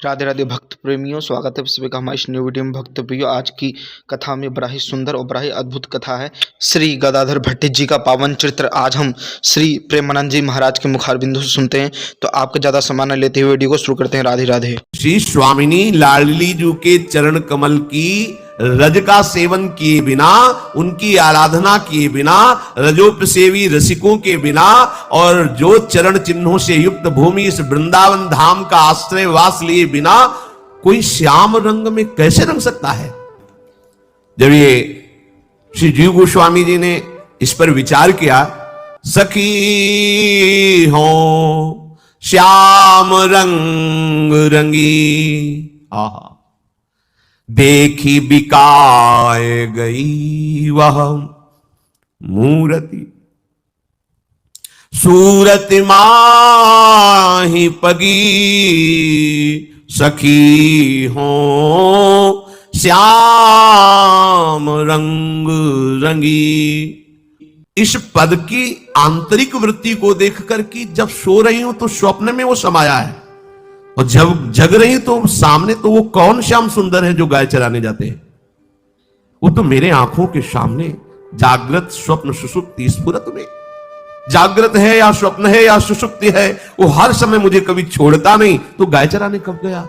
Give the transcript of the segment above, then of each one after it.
राधे राधे भक्त प्रेमियों, स्वागत है सभी का हमारे इस न्यू वीडियो में। भक्त प्रियो, आज की कथा में बड़ा ही सुंदर और बड़ा ही अद्भुत कथा है। श्री गदाधर भट्ट जी का पावन चरित्र आज हम श्री प्रेमानंद जी महाराज के मुखारबिंदु से सुनते हैं। तो आपका ज्यादा समय न लेते हुए वीडियो को शुरू करते हैं। राधे राधे। श्री स्वामिनी लाडली जी के चरण कमल की रज का सेवन किए बिना, उनकी आराधना किए बिना, रजोपसेवी रसिकों के बिना और जो चरण चिन्हों से युक्त भूमि इस वृंदावन धाम का आश्रय वास लिए बिना कोई श्याम रंग में कैसे रंग सकता है। जब ये श्री जीव गोस्वामी जी ने इस पर विचार किया, सखी हो श्याम रंग रंगी, आहा देखी बिकाए गई वह मूर्ति, सूरत माही पगी, सखी हो श्याम रंग रंगी। इस पद की आंतरिक वृत्ति को देखकर कि जब सो रही हूं तो स्वप्न में वो समाया है, और जब जग रही तो सामने, तो वो कौन श्याम सुंदर है जो गाय चराने जाते हैं। वो तो मेरे आंखों के सामने जागृत स्वप्न सुषुप्ति स्फुरत में, जागृत है या स्वप्न है या सुषुप्ति है, वो हर समय मुझे कभी छोड़ता नहीं। तो गाय चराने कब गया?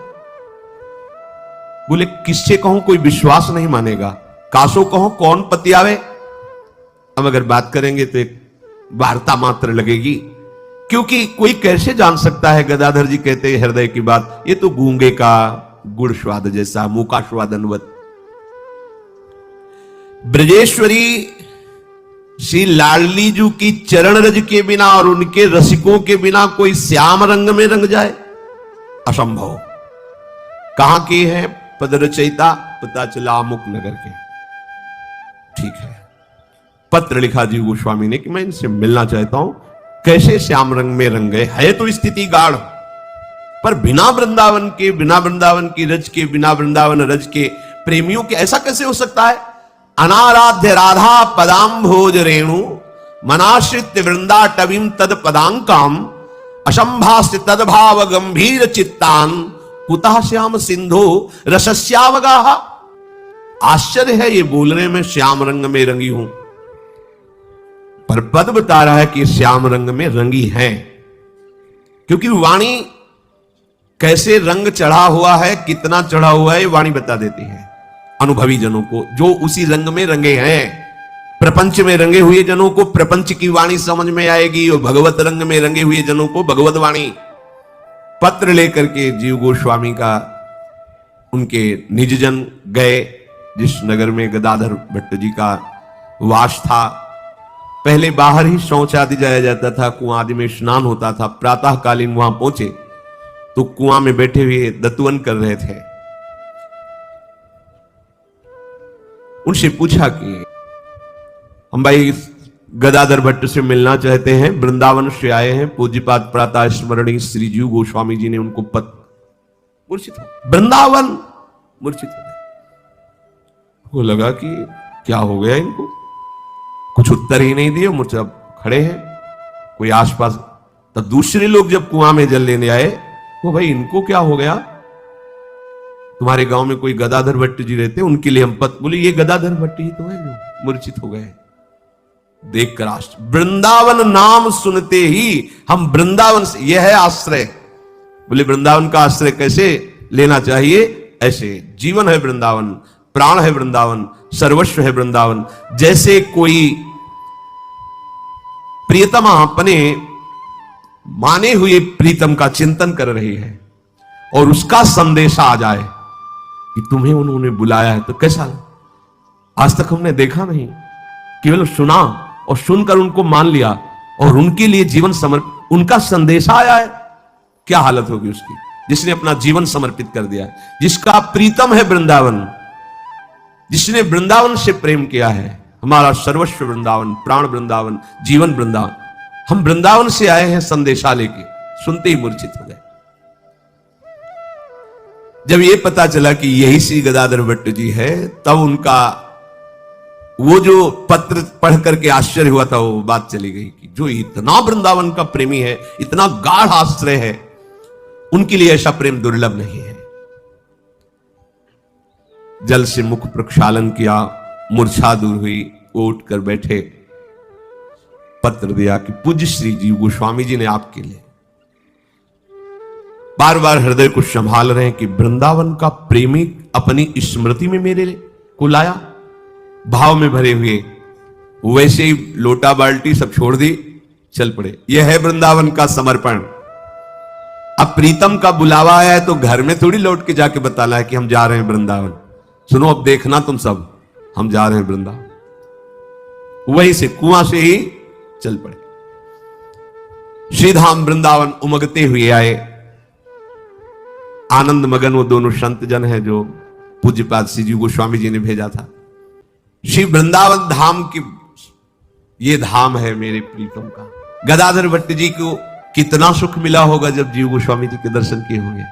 बोले किससे कहूं, कोई विश्वास नहीं मानेगा। कासो कहो कौन पति आवे। अब अगर बात करेंगे तो एक वार्ता मात्र लगेगी, क्योंकि कोई कैसे जान सकता है। गदाधर जी कहते हैं हृदय की बात, ये तो गूंगे का गुड़ स्वाद जैसा, मुंह का स्वादनवत। ब्रजेश्वरी श्री लाडली जी की चरण रज के बिना और उनके रसिकों के बिना कोई श्याम रंग में रंग जाए, असंभव। कहां की है पद रचयिता, पता चला अमुक नगर के। ठीक है, पत्र लिखा जीव गोस्वामी ने कि मैं इनसे मिलना चाहता हूं, कैसे श्याम रंग में रंग गए। है तो स्थिति गाढ़, पर बिना वृंदावन के, बिना वृंदावन की रज के, बिना वृंदावन रज के प्रेमियों के ऐसा कैसे हो सकता है। अनाराध्य राधा पदाम्भोज रेणु, मनाश्रित वृंदा टवीम तद पदांकाम, असंभास्य तदभाव गंभीर चित्तान, कुतः श्याम सिंधु रसस्यावगाहा। आश्चर्य है ये बोलने में श्याम रंग में रंगी हूं, पर पद बता रहा है कि श्याम रंग में रंगी है, क्योंकि वाणी कैसे रंग चढ़ा हुआ है, कितना चढ़ा हुआ है, वाणी बता देती है अनुभवी जनों को, जो उसी रंग में रंगे हैं। प्रपंच में रंगे हुए जनों को प्रपंच की वाणी समझ में आएगी, और भगवत रंग में रंगे हुए जनों को भगवत वाणी। पत्र लेकर के जीव गोस्वामी का उनके निजजन गए, जिस नगर में गदाधर भट्ट जी का वास था। पहले बाहर ही शौच आदि जाया जाता था, कुआं आदि में स्नान होता था। प्रातःकालीन वहां पहुंचे तो कुआं में बैठे हुए दत्तवन कर रहे थे। उनसे पूछा कि हम भाई गदाधर भट्ट से मिलना चाहते हैं, वृंदावन से आए हैं। पूज्यपाद प्रातः स्मरणीय श्री जीव गोस्वामी जी ने उनको मूर्छित हो, वृंदावन मूर्छित हो गए। वो लगा कि क्या हो गया इनको, कुछ उत्तर ही नहीं दिए, मुझसे खड़े हैं कोई आसपास। तब दूसरे लोग जब कुआं में जल लेने आए, वो भाई इनको क्या हो गया, तुम्हारे गांव में कोई गदाधर भट्ट जी रहते, उनके लिए हम पत। बोले ये गदाधर भट्ट ही तो है जो मूर्छित हो गए। देखकर आश्चर्य, वृंदावन नाम सुनते ही हम वृंदावन से, यह है आश्रय। बोले वृंदावन का आश्रय कैसे लेना चाहिए, ऐसे जीवन है वृंदावन, प्राण है वृंदावन, सर्वस्व है वृंदावन। जैसे कोई प्रियतमा अपने माने हुए प्रीतम का चिंतन कर रही है और उसका संदेशा आ जाए कि तुम्हें उन्होंने बुलाया है, तो कैसा, आज तक हमने देखा नहीं, केवल सुना और सुनकर उनको मान लिया और उनके लिए जीवन समर्पित, उनका संदेशा आया है, क्या हालत होगी उसकी, जिसने अपना जीवन समर्पित कर दिया, जिसका प्रीतम है वृंदावन, जिसने वृंदावन से प्रेम किया है। हमारा सर्वस्व वृंदावन, प्राण वृंदावन, जीवन वृंदावन। हम वृंदावन से आए हैं संदेशा लेके, सुनते ही मूर्छित हो गए। जब ये पता चला कि यही श्री गदाधर भट्ट जी है, तब उनका वो जो पत्र पढ़ करके आश्चर्य हुआ था, वो बात चली गई कि जो इतना वृंदावन का प्रेमी है, इतना गाढ़ आश्रय है, उनके लिए ऐसा प्रेम दुर्लभ नहीं है। जल से मुख प्रक्षालन किया, मूर्छा दूर हुई, वो उठकर बैठे, पत्र दिया कि पूज्य श्री जीव गोस्वामी जी ने आपके लिए। बार बार हृदय को संभाल रहे हैं कि वृंदावन का प्रेमी अपनी स्मृति में मेरे को लाया, भाव में भरे हुए। वैसे ही लोटा बाल्टी सब छोड़ दी, चल पड़े। यह है वृंदावन का समर्पण। अब प्रीतम का बुलावा आया है तो घर में थोड़ी लौट के जाके बताना है कि हम जा रहे हैं वृंदावन। सुनो, अब देखना तुम सब, हम जा रहे हैं वृंदावन। वहीं से कुआं से ही चल पड़े। श्रीधाम वृंदावन उमगते हुए आए। आनंद मगन वो दोनों संत जन हैं जो पूज्यपाद श्री जीव गोस्वामी जी ने भेजा था। श्री वृंदावन धाम की, ये धाम है मेरे प्रीतम का। गदाधर भट्ट जी को कितना सुख मिला होगा जब जीव गोस्वामी जी के दर्शन किए होंगे।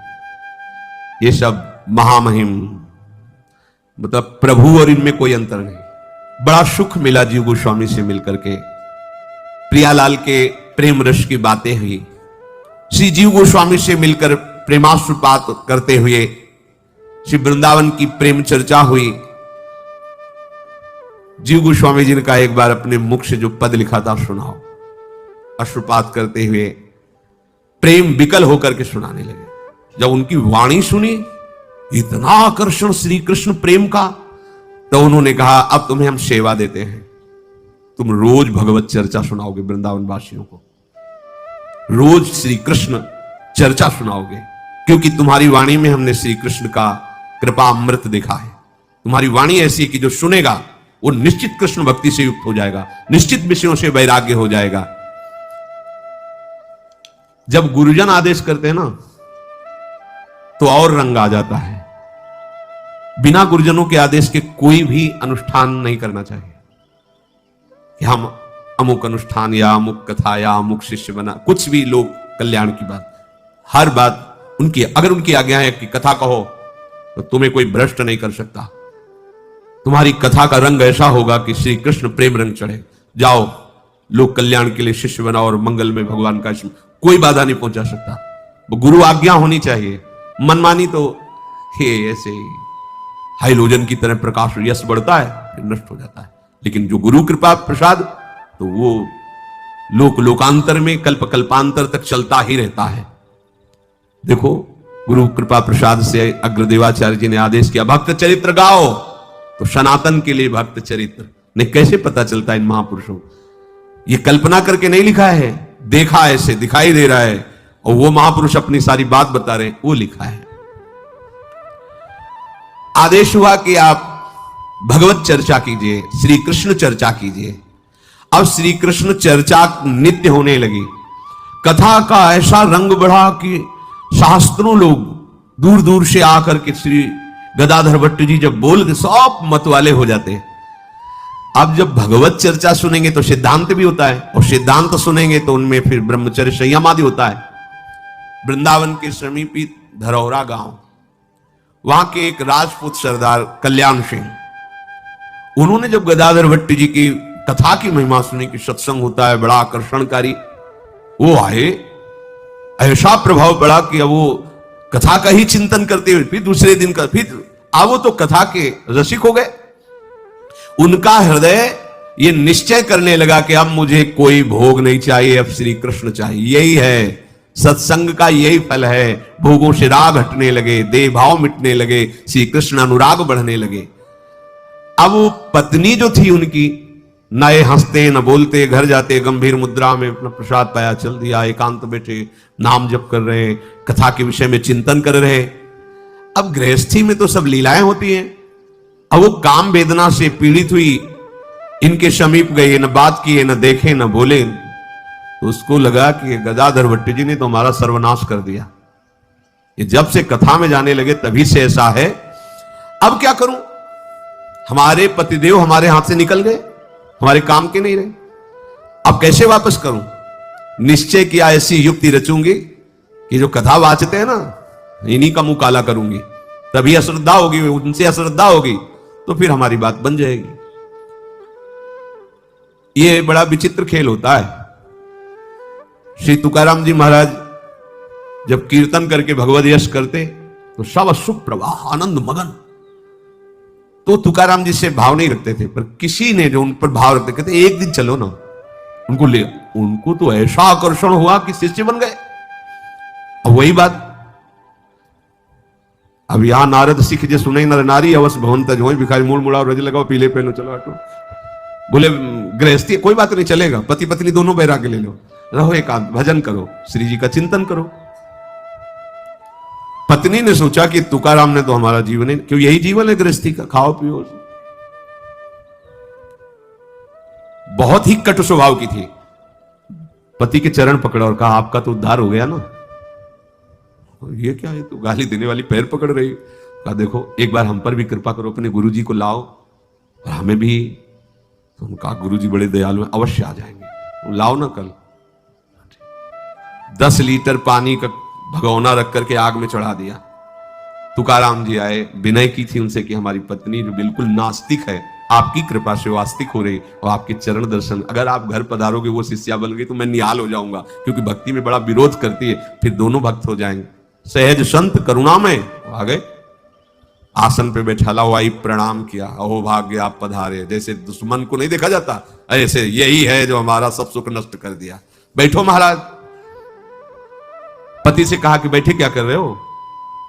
ये सब महामहिम, मतलब प्रभु और इनमें कोई अंतर नहीं। बड़ा सुख मिला जीव गोस्वामी से मिलकर के। प्रियालाल के प्रेम रस की बातें हुई, श्री जीव गोस्वामी से मिलकर प्रेमाश्रुपात करते हुए श्री वृंदावन की प्रेम चर्चा हुई। जीव गोस्वामी जी ने कहा एक बार अपने मुख से जो पद लिखा था सुनाओ। अश्रुपात करते हुए प्रेम विकल होकर के सुनाने लगे। जब उनकी वाणी सुनी, इतना आकर्षण श्री कृष्ण प्रेम का, तो उन्होंने कहा अब तुम्हें हम सेवा देते हैं, तुम रोज भगवत चर्चा सुनाओगे वृंदावन वासियों को, रोज श्री कृष्ण चर्चा सुनाओगे, क्योंकि तुम्हारी वाणी में हमने श्री कृष्ण का कृपा अमृत देखा है। तुम्हारी वाणी ऐसी है कि जो सुनेगा वो निश्चित कृष्ण भक्ति से युक्त हो जाएगा, निश्चित विषयों से वैराग्य हो जाएगा। जब गुरुजन आदेश करते हैं ना तो और रंग आ जाता है। बिना गुरुजनों के आदेश के कोई भी अनुष्ठान नहीं करना चाहिए कि हम अमुक अनुष्ठान या अमुक कथा या अमुक शिष्य बना, कुछ भी लोग कल्याण की बात, हर बात उनकी, अगर उनकी आज्ञा है कि कथा कहो तो तुम्हें कोई भ्रष्ट नहीं कर सकता। तुम्हारी कथा का रंग ऐसा होगा कि श्री कृष्ण प्रेम रंग चढ़े। जाओ, लोग कल्याण के लिए शिष्य बनाओ और मंगल में भगवान का कोई बाधा नहीं पहुंचा सकता। वो गुरु आज्ञा होनी चाहिए। मनमानी तो हे ऐसे हाइलोजन की तरह प्रकाश यश बढ़ता है फिर नष्ट हो जाता है, लेकिन जो गुरु कृपा प्रसाद तो वो लोक लोकांतर में कल्प कल्पांतर तक चलता ही रहता है। देखो, गुरु कृपा प्रसाद से अग्रदेवाचार्य जी ने आदेश किया भक्त चरित्र गाओ, तो सनातन के लिए भक्त चरित्र ने कैसे पता चलता है इन महापुरुषों। ये कल्पना करके नहीं लिखा है, देखा ऐसे दिखाई दे रहा है, और वो महापुरुष अपनी सारी बात बता रहे हैं, वो लिखा है। आदेश हुआ कि आप भगवत चर्चा कीजिए, श्री कृष्ण चर्चा कीजिए। अब श्री कृष्ण चर्चा नित्य होने लगी। कथा का ऐसा रंग बढ़ा कि शास्त्रों लोग दूर दूर से आकर के श्री गदाधर भट्ट जी जब बोलते सब मत वाले हो जाते हैं। अब जब भगवत चर्चा सुनेंगे तो सिद्धांत भी होता है, और सिद्धांत सुनेंगे तो उनमें फिर ब्रह्मचर्य संयम आदि होता है। वृंदावन के समीपी धरौरा गांव, वहां के एक राजपूत सरदार कल्याण सिंह, उन्होंने जब गदाधर भट्ट जी की कथा की महिमा सुनी कि सत्संग होता है बड़ा आकर्षणकारी, वो आए। ऐसा प्रभाव पड़ा कि अब वो कथा का ही चिंतन करते हुए फिर दूसरे दिन का फिर अब वो तो कथा के रसिक हो गए। उनका हृदय ये निश्चय करने लगा कि अब मुझे कोई भोग नहीं चाहिए, अब श्री कृष्ण चाहिए। यही है सत्संग का, यही फल है। भोगों से राग हटने लगे, देह भाव मिटने लगे, श्री कृष्ण अनुराग बढ़ने लगे। अब वो पत्नी जो थी उनकी, न ये हंसते न बोलते, घर जाते गंभीर मुद्रा में अपना प्रसाद पाया, चल दिया, एकांत बैठे नाम जप कर रहे, कथा के विषय में चिंतन कर रहे। अब गृहस्थी में तो सब लीलाएं होती हैं। अब वो काम वेदना से पीड़ित हुई, इनके समीप गए, न बात किए, न देखे, न बोले, तो उसको लगा कि गदाधर भट्ट जी ने तो हमारा सर्वनाश कर दिया। ये जब से कथा में जाने लगे तभी से ऐसा है। अब क्या करूं, हमारे पतिदेव हमारे हाथ से निकल गए, हमारे काम के नहीं रहे, अब कैसे वापस करूं। निश्चय किया ऐसी युक्ति रचूंगी कि जो कथा वाचते हैं ना, इन्हीं का मुंह काला करूंगी, तभी अश्रद्धा होगी, उनसे अश्रद्धा होगी तो फिर हमारी बात बन जाएगी। ये बड़ा विचित्र खेल होता है। श्री तुकाराम जी महाराज जब कीर्तन करके भगवद यश करते तो सब सुख प्रवाह आनंद मगन, तो तुकाराम जी से भाव नहीं रखते थे, पर किसी ने जो उन पर भाव रखते, कहते एक दिन चलो ना उनको ले। उनको तो ऐसा आकर्षण हुआ कि शिष्य बन गए। अब वही बात, अब यहां नारद सिख जे सुने नर नारी अवश्य भवन तज हो, भिखारी मूल मुड़ाओ रज लगाओ पीले पहनो चलो हटो। बोले गृहस्थी कोई बात नहीं चलेगा, पति पत्नी दोनों बैराग्य ले लो, रहो एकांत, भजन करो, श्री जी का चिंतन करो। पत्नी ने सोचा कि तुकाराम ने तो हमारा जीवन है, क्यों यही जीवन है गृहस्थी का, खाओ पियो। बहुत ही कटु स्वभाव की थी। पति के चरण पकड़ा और कहा आपका तो उद्धार हो गया ना। ये क्या है, तो गाली देने वाली पैर पकड़ रही। कहा देखो एक बार हम पर भी कृपा करो, अपने गुरुजी को लाओ और हमें भी। तो उनका गुरुजी बड़े दयालु हैं, अवश्य आ जाएंगे, लाओ ना कल। 10 लीटर पानी का भगोना रख करके आग में चढ़ा दिया। तुकाराम जी आए, विनय की थी उनसे कि हमारी पत्नी जो बिल्कुल नास्तिक है, आपकी कृपा से वास्तिक हो रही, और आपके चरण दर्शन, अगर आप घर पधारोगे वो शिष्या बन गई तो मैं निहाल हो जाऊंगा, क्योंकि भक्ति में बड़ा विरोध करती है, फिर दोनों भक्त हो जाएंगे। सहज संत करुणा में आ गए, आसन पे बैठा लाई प्रणाम किया, अहो भाग्य आप पधारे। जैसे दुश्मन को नहीं देखा जाता, ऐसे यही है जो हमारा सब सुख नष्ट कर दिया, बैठो महाराज। पति से कहा कि बैठे क्या कर रहे हो,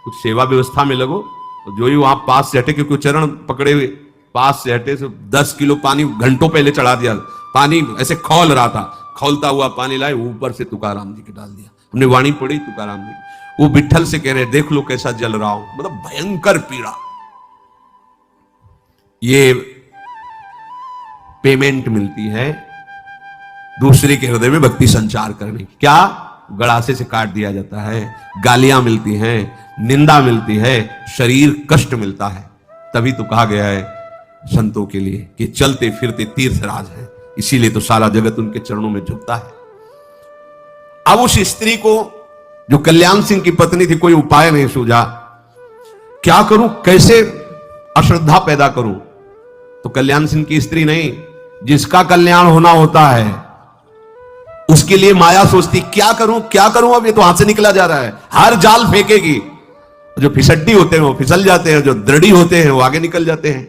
कुछ सेवा व्यवस्था में लगो। तो जो ही वहां पास से हटे, क्योंकि चरण पकड़े हुए, पास से हटे तो 10 किलो पानी घंटों पहले चढ़ा दिया। पानी ऐसे खौल रहा था, खौलता हुआ पानी लाए, ऊपर से तुकाराम जी के डाल दिया। हमने वाणी पढ़ी तुकाराम जी, वो विठल से कह रहे देख लो कैसा जल रहा हूं, मतलब भयंकर पीड़ा। ये पेमेंट मिलती है दूसरे के हृदय में भक्ति संचार करने की। क्या गड़ासे से काट दिया जाता है, गालियां मिलती हैं, निंदा मिलती है, शरीर कष्ट मिलता है। तभी तो कहा गया है संतों के लिए कि चलते फिरते तीर्थराज है, इसीलिए तो सारा जगत उनके चरणों में झुकता है। अब उस स्त्री को, जो कल्याण सिंह की पत्नी थी, कोई उपाय नहीं सूझा, क्या करूं, कैसे अश्रद्धा पैदा करूं। तो कल्याण सिंह की स्त्री नहीं, जिसका कल्याण होना होता है उसके लिए माया सोचती क्या करूं, अब ये तो हाथ से निकला जा रहा है, हर जाल फेंकेगी। जो फिसड्डी होते हैं वो फिसल जाते हैं, जो दृढ़ी होते हैं वो आगे निकल जाते हैं।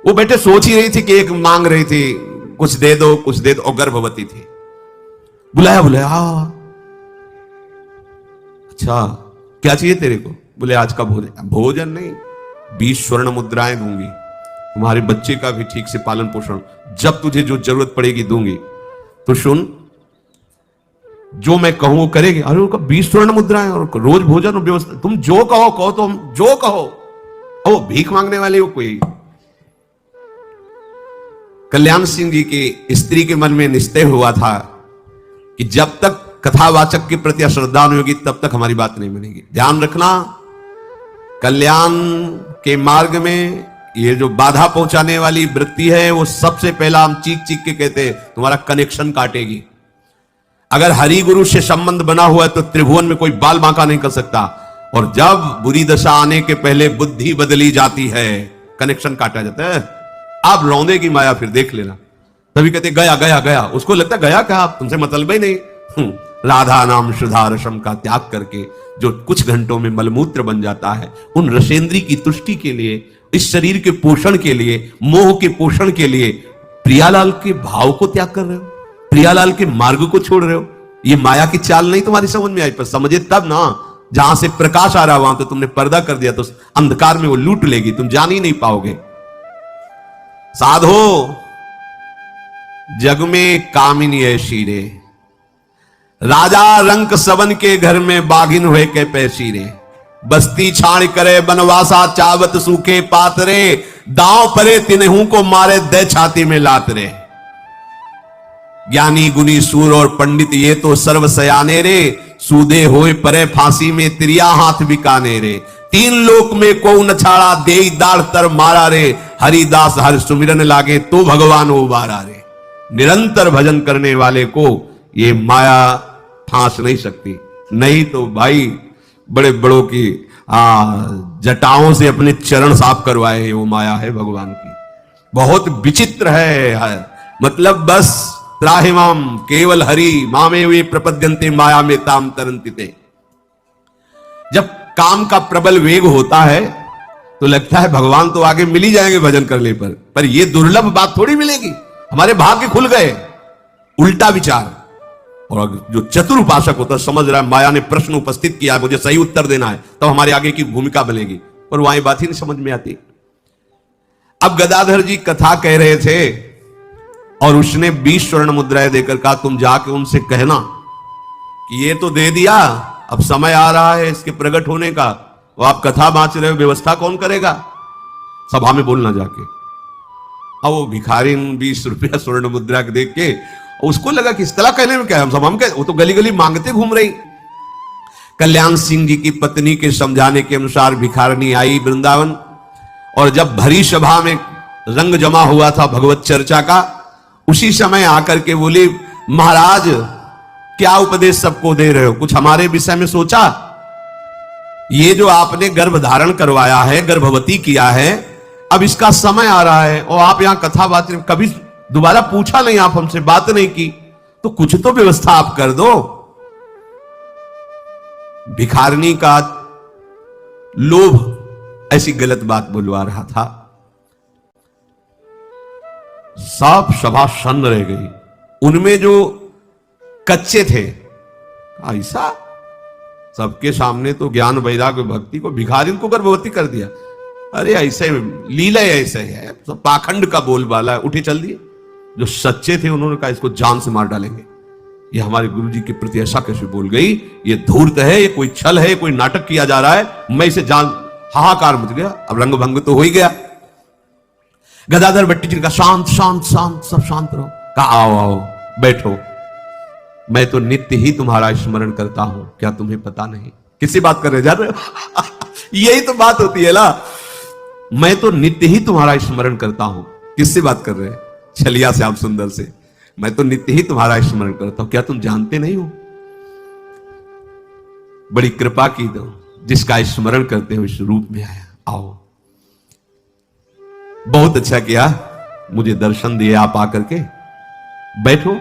वो बेटे सोच ही रही थी कि एक मांग रही थी, कुछ दे दो कुछ दे दो, और गर्भवती थी। बुलाया अच्छा क्या चाहिए तेरे को, बोले आज का भोजन नहीं, 20 स्वर्ण मुद्राएं दूंगी, तुम्हारे बच्चे का भी ठीक से पालन पोषण, जब तुझे जो जरूरत पड़ेगी दूंगी। तो सुन, जो मैं कहूं वो करेगी। अरे उनका 20 स्वर्ण मुद्राएं और रोज भोजन और व्यवस्था, तुम जो कहो तो हम जो कहो। ओ भीख मांगने वाले हो कोई। कल्याण सिंह जी की स्त्री के मन में निश्चय हुआ था कि जब तक कथावाचक के प्रति अश्रद्धा नहीं होगी तब तक हमारी बात नहीं बनेगी। ध्यान रखना, कल्याण के मार्ग में ये जो बाधा पहुंचाने वाली वृत्ति है, वो सबसे पहला हम चीख चीख के कहते हैं तुम्हारा कनेक्शन काटेगी। अगर हरि गुरु से संबंध बना हुआ है तो त्रिभुवन में कोई बाल बांका नहीं कर सकता। और जब बुरी दशा आने के पहले बुद्धि बदली जाती है, कनेक्शन काटा जाता है। आप रौंदे की माया फिर देख लेना। तभी कहते गया गया गया, उसको लगता गया क्या, आप तुमसे मतलब ही नहीं। राधा नाम सुधा रसम का त्याग करके जो कुछ घंटों में मलमूत्र बन जाता है, उन रसेंद्री की तुष्टि के लिए, इस शरीर के पोषण के लिए, मोह के पोषण के लिए प्रियालाल के भाव को त्याग कर रहे हो, प्रियालाल के मार्ग को छोड़ रहे हो। ये माया की चाल नहीं तुम्हारी समझ में आई, पर समझे तब ना, जहां से प्रकाश आ रहा वहां तो तुमने पर्दा कर दिया, तो अंधकार में वो लूट लेगी, तुम जान ही नहीं पाओगे। साधो जग में कामिनी ऐसी रे, राजा रंक सबन के घर में बाघिन हुए के पैसी रे, बस्ती छाण करे बनवासा चावत सूखे पातरे, दांव परे तिनहू को मारे दे छाती में लात रे। ज्ञानी गुनी सूर और पंडित ये तो सर्व सयाने रे, सूदे होए परे फांसी में त्रिया हाथ बिकाने रे। 3 लोक में को न छाड़ा दे दाढ़ तर मारा रे, हरिदास हर सुमिरन लागे तो भगवान उबारा रे। निरंतर भजन करने वाले को ये माया फांस नहीं सकती, नहीं तो भाई बड़े बड़ों की जटाओं से अपने चरण साफ करवाए, वो माया है भगवान की। बहुत विचित्र है, मतलब बस त्राहिमाम केवल हरि मामे वे प्रपद्यन्ते माया में ताम तरंतिते। जब काम का प्रबल वेग होता है तो लगता है भगवान तो आगे मिल ही जाएंगे भजन करने पर ये दुर्लभ बात थोड़ी मिलेगी। हमारे भाग्य खुल गए। उल्टा विचार। और जो चतुर उपासक होता है समझ रहा है माया ने प्रश्न उपस्थित किया है, मुझे सही उत्तर देना है, तो हमारे आगे की भूमिका बनेगी। पर वहां बात ही नहीं समझ में आती। अब गदाधर जी कथा कह रहे थे और उसने 20 स्वर्ण मुद्राएं देकर कहा तुम जाके उनसे कहना कि ये तो दे दिया, अब समय आ रहा है इसके प्रकट होने का, वो आप कथा बांच रहे हो, व्यवस्था कौन करेगा? सभा में बोलना जाके। अब वो भिखारी 20 रुपया स्वर्ण मुद्रा के देख के उसको लगा कि इस तरह कहने में क्या है, हम सभा में, वो तो गली गली मांगते घूम रही। कल्याण सिंह जी की पत्नी के समझाने के अनुसार भिखारिनी आई वृंदावन, और जब भरी सभा में रंग जमा हुआ था भगवत चर्चा का, उसी समय आकर के बोली महाराज क्या उपदेश सबको दे रहे हो, कुछ हमारे विषय में सोचा? ये जो आपने गर्भ धारण करवाया है, गर्भवती किया है, अब इसका समय आ रहा है और आप यहां कथा बात कभी दोबारा पूछा नहीं, आप हमसे बात नहीं की, तो कुछ तो व्यवस्था आप कर दो। भिखारिनी का लोभ ऐसी गलत बात बुलवा रहा था। सब सभा सन्न रह गई। उनमें जो कच्चे थे, ऐसा सबके सामने तो ज्ञान वैराग्य भक्ति को भिखारी को गर्भवती कर दिया। अरे ऐसे लीला ऐसे है, सब पाखंड का बोलबाला है, उठे चल दिए। जो सच्चे थे उन्होंने कहा इसको जान से मार डालेंगे। ये हमारे गुरु जी के प्रति ऐसा कैसे बोल गई, ये धूर्त है, ये कोई छल है, कोई नाटक किया जा रहा है, मैं इसे जान। हाहाकार मच गया। अब रंग भंग तो हो ही गया। गदाधर भट्टी जी का शांत शांत शांत, सब शांत रहो। कहा आओ आओ बैठो, मैं तो नित्य ही तुम्हारा स्मरण करता हूं, क्या तुम्हें पता नहीं? किससे बात कर रहे जा रहे हो? यही तो बात होती है ना, मैं तो नित्य ही तुम्हारा स्मरण करता हूं। किससे बात कर रहे हैं? छलिया श्याम सुंदर से। मैं तो नित्य ही तुम्हारा स्मरण करता हूं, क्या तुम जानते नहीं हो? बड़ी कृपा की दो, जिसका स्मरण करते हो इस रूप में आया। आओ, बहुत अच्छा किया, मुझे दर्शन दिए आप आकर के। बैठो,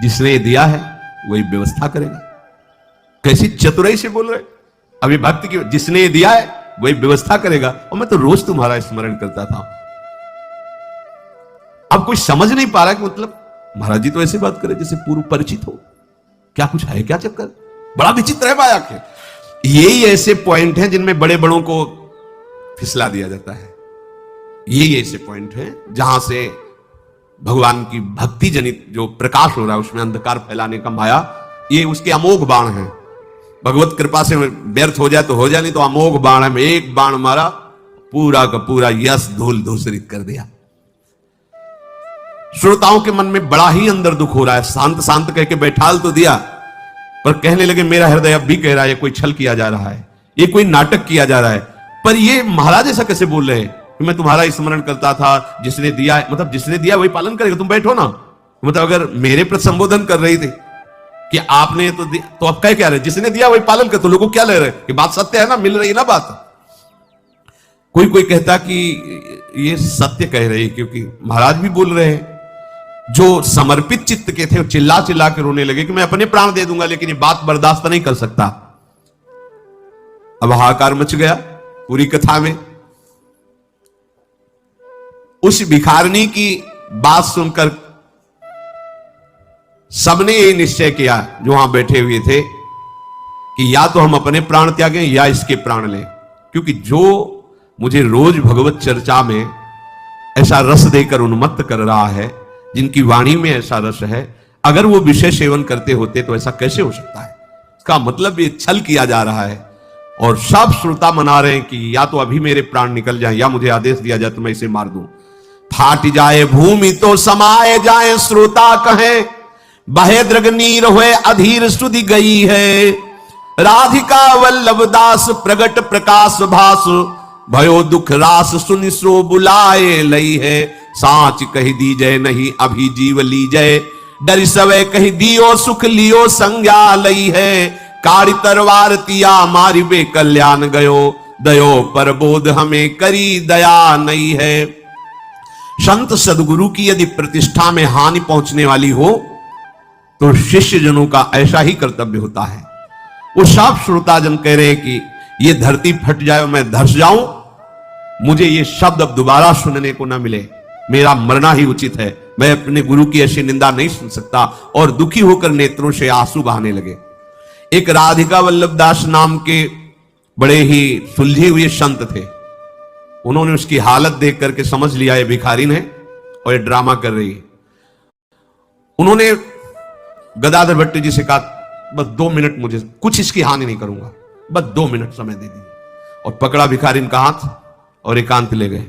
जिसने दिया है वही व्यवस्था करेगा। कैसी चतुराई से बोल रहे। अभी भक्ति की, जिसने दिया है वही व्यवस्था करेगा, और मैं तो रोज तुम्हारा स्मरण करता था। अब कोई समझ नहीं पा रहा कि मतलब महाराज जी तो ऐसी बात करे जैसे पूर्व परिचित हो। क्या कुछ है क्या चक्कर? बड़ा विचित्र है माया के। यही ऐसे पॉइंट हैं जिनमें बड़े बड़ों को फिसला दिया जाता है। यही ऐसे पॉइंट हैं जहां से भगवान की भक्ति जनित जो प्रकाश हो रहा है उसमें अंधकार फैलाने का माया, ये उसके अमोघ बाण है। भगवत कृपा से व्यर्थ हो जाए तो हो जाए, नहीं तो अमोघ बाण है। एक बाण मारा, पूरा का पूरा यश धूल धूसरित कर दिया। श्रोताओं के मन में बड़ा ही अंदर दुख हो रहा है। शांत शांत कह के बैठाल तो दिया, पर कहने लगे मेरा हृदय अब भी कह रहा है कोई छल किया जा रहा है, ये कोई नाटक किया जा रहा है। पर ये महाराज ऐसा कैसे बोल रहे हैं कि मैं तुम्हारा स्मरण करता था, जिसने दिया है, मतलब जिसने दिया वही पालन करेगा। तुम बैठो ना। मतलब अगर मेरे प्रति संबोधन कर रही थी कि आपने तो अब क्या रहे, जिसने दिया वही पालन कर, तो लोगों क्या ले रहे कि बात सत्य है ना, मिल रही ना बात। कोई कोई कहता कि ये सत्य कह रही, क्योंकि महाराज भी बोल रहे हैं। जो समर्पित चित्त के थे चिल्ला चिल्ला के रोने लगे कि मैं अपने प्राण दे दूंगा, लेकिन ये बात बर्दाश्त नहीं कर सकता। अब हाहाकार मच गया पूरी कथा में। उस भिखारिनी की बात सुनकर सबने ये निश्चय किया जो वहां बैठे हुए थे कि या तो हम अपने प्राण त्यागें या इसके प्राण लें, क्योंकि जो मुझे रोज भगवत चर्चा में ऐसा रस देकर उन्मत्त कर रहा है, जिनकी वाणी में ऐसा रस है, अगर वो विषय सेवन करते होते तो ऐसा कैसे हो सकता है? इसका मतलब ये छल किया जा रहा है। और सब श्रोता मना रहे हैं कि या तो अभी मेरे प्राण निकल जाएं या मुझे आदेश दिया जाए तो मैं इसे मार दूं। फाट जाए भूमि तो समाये जाए, श्रोता कहें बहे दृग नीर हुए अधीर सुधि गई है। राधिका वल्लभ दास प्रगट प्रकाश भास, भयो दुख रास सुनि सो बुलाए लई है। सांच कही दीजय नहीं अभी जीव लीजय, डर सवै कही दियो सुख लियो संज्ञा लई है। काड़ी तरवार तिया मारी बे कल्याण गयो, दयो पर बोध हमें करी दया नहीं है। संत सदगुरु की यदि प्रतिष्ठा में हानि पहुंचने वाली हो तो शिष्य जनों का ऐसा ही कर्तव्य होता है। वो सब श्रोताजन कह रहे हैं कि ये धरती फट जाए मैं धस जाऊं, मुझे ये शब्द अब दोबारा सुनने को ना मिले, मेरा मरना ही उचित है। मैं अपने गुरु की ऐसी निंदा नहीं सुन सकता। और दुखी होकर नेत्रों से आंसू बहाने लगे। एक राधिका वल्लभ दास नाम के बड़े ही सुलझे हुए संत थे। उन्होंने उसकी हालत देख करके समझ लिया ये भिखारिन है और ये ड्रामा कर रही है। उन्होंने गदाधर भट्ट जी से कहा, बस 2 मिनट, मुझे कुछ इसकी हानि नहीं करूंगा, बस 2 मिनट समय दे दीजिए। और पकड़ा भिखारिन का हाथ और एकांत ले गए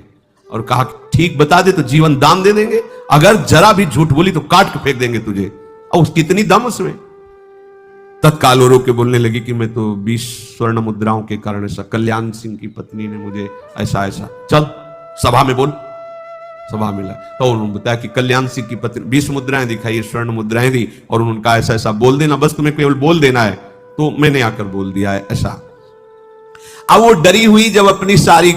और कहा, ठीक बता दे तो जीवन दान दे देंगे, अगर जरा भी झूठ बोली तो काट के फेंक देंगे तुझे। और उसकी इतनी दम उसमें। तत्काल रो के बोलने लगी कि मैं तो 20 स्वर्ण मुद्राओं के कारण ऐसा, कल्याण सिंह की पत्नी ने मुझे ऐसा ऐसा, चल सभा में बोल। सभा मिला तो उन्होंने बताया कि कल्याण सिंह की पत्नी 20 मुद्राएं दिखाई, स्वर्ण मुद्राएं दी और उन्होंने कहा ऐसा ऐसा बोल देना, बस तुम्हें केवल बोल देना है। तो मैंने आकर बोल दिया है ऐसा। अब वो डरी हुई जब अपनी सारी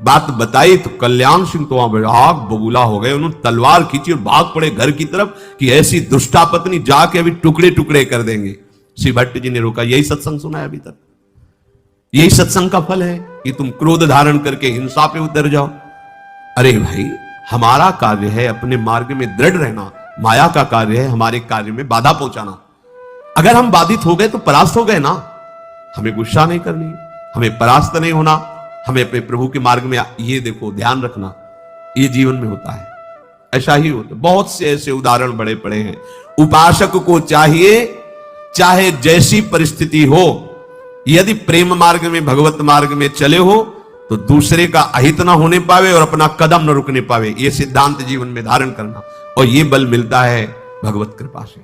बात बताई तो कल्याण सिंह तो वहां आग बबूला हो गए। उन्होंने तलवार खींची और भाग पड़े घर की तरफ कि ऐसी दुष्टा पत्नी जाके अभी टुकड़े टुकड़े कर देंगे। श्री भट्ट जी ने रोका, यही सत्संग सुना है अभी तक, यही सत्संग का फल है कि तुम क्रोध धारण करके हिंसा पे उतर जाओ। अरे भाई, हमारा कार्य है अपने मार्ग में दृढ़ रहना, माया का कार्य है हमारे कार्य में बाधा पहुंचाना। अगर हम बाधित हो गए तो परास्त हो गए ना। हमें गुस्सा नहीं करनी, हमें परास्त नहीं होना, हमें अपने प्रभु के मार्ग में, ये देखो ध्यान रखना, ये जीवन में होता है, ऐसा ही होता है। बहुत से ऐसे उदाहरण बड़े पड़े हैं। उपासक को चाहिए चाहे जैसी परिस्थिति हो, यदि प्रेम मार्ग में, भगवत मार्ग में चले हो तो दूसरे का अहित ना होने पावे और अपना कदम न रुकने पावे, ये सिद्धांत जीवन में धारण करना। और ये बल मिलता है भगवत कृपा से।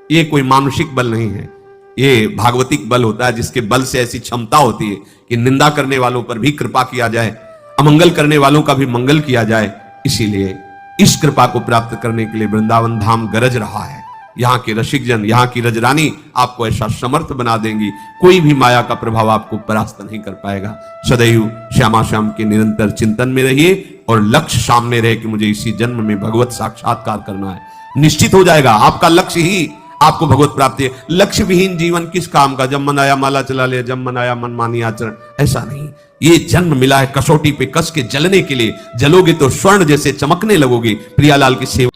ये कोई मानुषिक बल नहीं है, ये भागवतिक बल होता है, जिसके बल से ऐसी क्षमता होती है कि निंदा करने वालों पर भी कृपा किया जाए, अमंगल करने वालों का भी मंगल किया जाए। इसीलिए इस कृपा को प्राप्त करने के लिए वृंदावन धाम गरज रहा है। यहाँ के रसिक जन, यहाँ की रजरानी आपको ऐसा समर्थ बना देंगी, कोई भी माया का प्रभाव आपको परास्त नहीं कर पाएगा। सदैव श्यामा श्याम के निरंतर चिंतन में रहिए और लक्ष्य सामने रहे कि मुझे इसी जन्म में भगवत साक्षात्कार करना है। निश्चित हो जाएगा, आपका लक्ष्य ही आपको भगवत प्राप्ति है। लक्ष्य विहीन जीवन किस काम का? जब मन आया माला चला लिया, जब मन आया मन मानी आचरण, ऐसा नहीं। ये जन्म मिला है कसौटी पे कस के जलने के लिए। जलोगे तो स्वर्ण जैसे चमकने लगोगे। प्रियालाल की सेवा।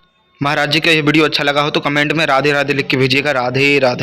महाराज जी का ये वीडियो अच्छा लगा हो तो कमेंट में राधे राधे लिख के भेजिएगा। राधे राधे।